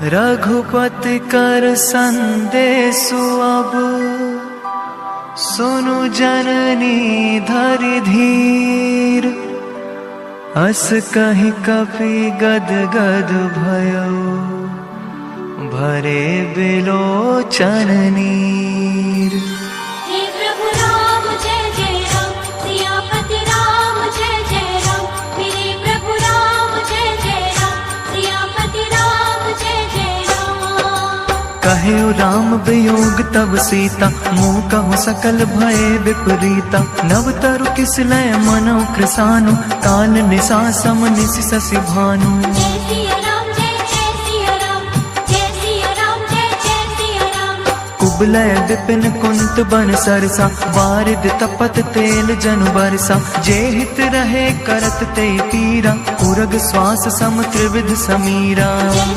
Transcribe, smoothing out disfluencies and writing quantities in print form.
रघुपति कर संदेशु अब सुनु जननी धरि धीर। अस कहि कपि गद गद भयो भरे बिलोचन नीर। हे प्रभु राम जय जय राम, सियापति राम जय जय राम। मेरे प्रभु राम जय जय राम, सियापति राम जय जय राम। कहे राम वियोग तब सीता, मोह कहु सकल भय विपरीता। नव तरु किस लय मनो कृसानु, काल निशा सम निशि शशि भानु। जय सिया राम जय जय सिया राम, जय सिया राम जय जय सिया राम। कुबलय विपिन कुंत बन सरसा, वारिद तपत तेल जनु बरसा। जे हित रहे करत ते पीरा, उरग श्वास सम त्रिविध समीरा।